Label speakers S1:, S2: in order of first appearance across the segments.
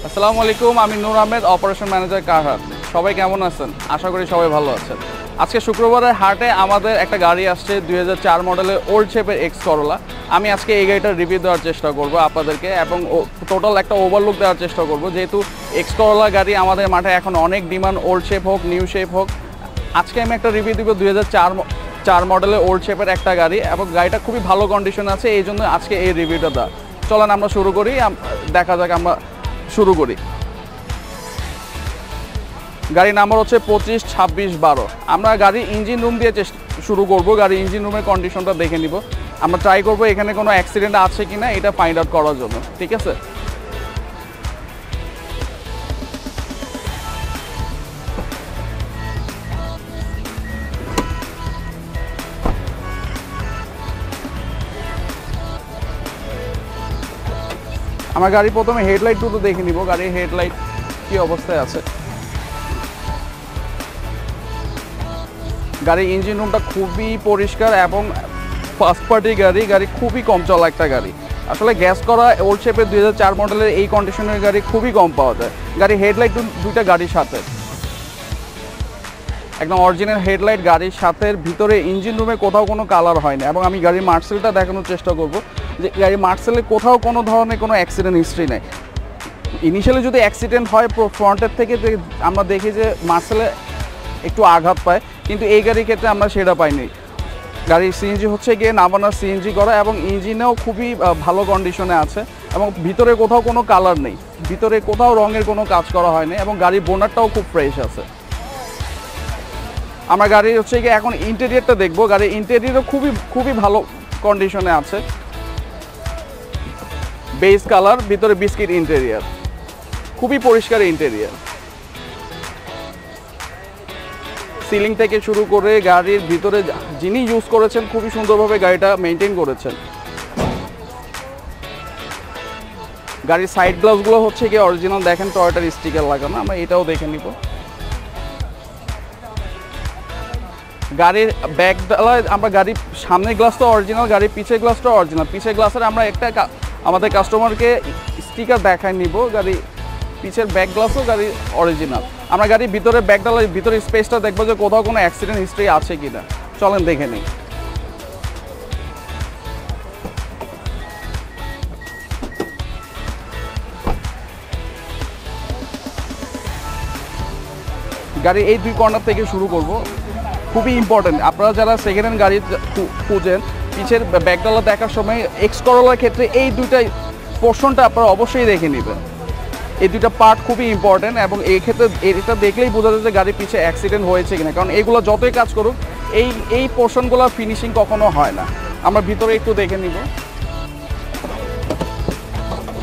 S1: আসসালামু আলাইকুম, আমি নূর আহমেদ, অপারেশন ম্যানেজার কারহাট। সবাই কেমন আছেন? আশা করি সবাই ভালো আছেন। আজকে শুক্রবারের হাটে আমাদের একটা গাড়ি আসছে 2004 মডেলের ওল্ড শেপের এক্স করোলা। আমি আজকে এই গাড়িটার রিভিউ দেওয়ার চেষ্টা করব আপনাদেরকে এবং টোটাল একটা ওভারলুক দেওয়ার চেষ্টা করব, যেহেতু এক্স করোলা গাড়ি আমাদের মাঠে এখন অনেক ডিমান্ড, ওল্ড শেপ হোক নিউ শেপ হোক। আজকে আমি একটা রিভিউ দিব 2004 মডেলের ওল্ড শেপের একটা গাড়ি, এবং গাড়িটা খুবই ভালো কন্ডিশন আছে, এই জন্য আজকে এই রিভিউটা দেওয়া। চলেন আমরা শুরু করি, দেখা যাক। আমরা শুরু করি। গাড়ির নাম্বার হচ্ছে 252612। আমরা গাড়ির ইঞ্জিন রুম দিয়ে শুরু করব। গাড়ির ইঞ্জিন রুমের কন্ডিশনটা দেখে নিব। আমরা ট্রাই করব এখানে কোনো অ্যাক্সিডেন্ট আছে কিনা এটা ফাইন্ড আউট করার জন্য, ঠিক আছে? আমার গাড়ি প্রথমে হেডলাইটগুলো দেখে নিব, গাড়ির হেডলাইট কি অবস্থায় আছে। গাড়ির ইঞ্জিন রুমটা খুবই পরিষ্কার এবং ফার্স্ট পার্টি গাড়ি খুবই কম চলা একটা গাড়ি। আসলে গ্যাস করা ওল্ড শেপের 2004 মডেলের এই কন্ডিশনের গাড়ি খুবই কম পাওয়া যায়। গাড়ির হেডলাইট দুইটা গাড়ির সাথে একদম অরিজিনাল হেডলাইট গাড়ির সাথে। ভিতরে ইঞ্জিন রুমে কোথাও কোনো কালার হয় না, এবং আমি গাড়ির মার্সেলটা দেখানোর চেষ্টা করব যে গাড়ির মার্সেলে কোথাও কোনো ধরনের কোনো অ্যাক্সিডেন্ট হিস্ট্রি নেই। ইনিশিয়ালি যদি অ্যাক্সিডেন্ট হয় ফ্রন্টের থেকে আমরা দেখি যে মার্সেলে একটু আঘাত পায়, কিন্তু এই গাড়ির ক্ষেত্রে আমরা সেটা পাইনি। গাড়ির সিএনজি হচ্ছে গিয়ে নাবানার সিএনজি করা, এবং ইঞ্জিনেও খুবই ভালো কন্ডিশনে আছে, এবং ভিতরে কোথাও কোনো কালার নেই, ভিতরে কোথাও রঙের কোনো কাজ করা হয়নি, এবং গাড়ির বোনারটাও খুব ফ্রেশ আছে। আমরা গাড়ির হচ্ছে গিয়ে এখন ইন্টেরিয়রটা দেখবো। গাড়ির ইন্টেরিয়রও খুবই ভালো কন্ডিশনে আছে। বেস কালার, ভিতরে বিস্কিট ইন্টেরিয়র, খুবই পরিষ্কার ইন্টেরিয়র। সিলিং থেকে শুরু করে গাড়ির ভিতরে যিনি ইউজ করেছেন খুবই সুন্দরভাবে গাড়িটা মেনটেন করেছেন। গাড়ির সাইড গ্লাসগুলো হচ্ছে গিয়ে অরিজিনাল, দেখেন টয়োটার স্টিকার লাগানো। আমরা এটাও দেখে নিব। গাড়ির ব্যাক ডালায় আমরা গাড়ির সামনের গ্লাসটা অরিজিনাল, গাড়ির পিছের গ্লাসটা অরিজিনাল। পিছের গ্লাসের আমরা একটা আমাদের কাস্টমারকে স্টিকার দেখায় নিব। গাড়ি পিছের ব্যাক গ্লাসও গাড়ির অরিজিনাল। আমরা গাড়ির ভিতরে ব্যাক ডালার ভিতরে স্পেসটা দেখবো যে কোথাও কোনো অ্যাক্সিডেন্ট হিস্ট্রি আছে কি না। চলেন দেখে নিই। গাড়ির এই দুই কর্নার থেকে শুরু করব। খুবই ইম্পর্টেন্ট, আপনারা যারা সেকেন্ড হ্যান্ড গাড়ি খুঁজেন, পিছের ব্যাকডালা দেখার সময় এক্স করোলার ক্ষেত্রে এই দুইটা পোর্শনটা আপনারা অবশ্যই দেখে নেবেন। এই দুইটা পার্ট খুবই ইম্পর্টেন্ট, এবং এই ক্ষেত্রে এটা দেখলেই বোঝা যায় যে গাড়ির পিছে অ্যাক্সিডেন্ট হয়েছে কিনা, কারণ এইগুলো যতই কাজ করুক এই পোর্শনগুলো ফিনিশিং কখনো হয় না। আমরা ভিতরে একটু দেখে নিব।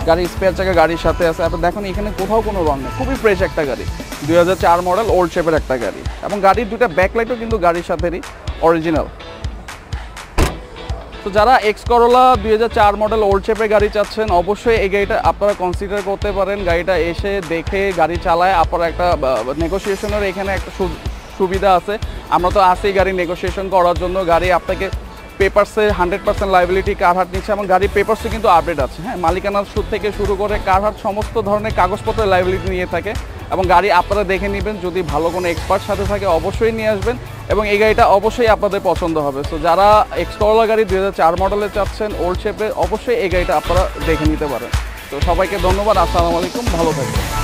S1: গাড়ির স্পেয়ার চাকা গাড়ির সাথে আছে। আপনি দেখুন এখানে কোথাও কোনো রং নেই, খুবই ফ্রেশ একটা গাড়ি, 2004 মডেল ওল্ড শেপের একটা গাড়ি, এবং গাড়ির দুটা ব্যাকলাইটও কিন্তু গাড়ির সাথেই অরিজিনাল। তো যারা এক্স করোলা 2004 মডেল ওল্ড শেপের গাড়ি চাচ্ছেন, অবশ্যই এই গাড়িটা আপনারা কনসিডার করতে পারেন। গাড়িটা এসে দেখে গাড়ি চালায় আপনারা একটা নেগোসিয়েশনের এখানে একটা সুবিধা আছে। আমরা তো আসি গাড়ি নেগোসিয়েশন করার জন্য। গাড়ি আপনাকে পেপারসে 100% লাইবিলিটি কারহাট নিচ্ছে, এবং গাড়ির পেপারসে কিন্তু আপডেট আছে। হ্যাঁ, মালিকানার সুদ থেকে শুরু করে কারহাট সমস্ত ধরনের কাগজপত্রের লাইবিলিটি নিয়ে থাকে, এবং গাড়ি আপনারা দেখে নেবেন। যদি ভালো কোনো এক্সপার্ট সাথে থাকে অবশ্যই নিয়ে আসবেন, এবং এই গাড়িটা অবশ্যই আপনাদের পছন্দ হবে। সো যারা এক্স করোলা গাড়ি 2004 মডেলে চাচ্ছেন ওল্ড শেপে, অবশ্যই এই গাড়িটা আপনারা দেখে নিতে পারেন। তো সবাইকে ধন্যবাদ। আসসালামু আলাইকুম, ভালো থাকবেন।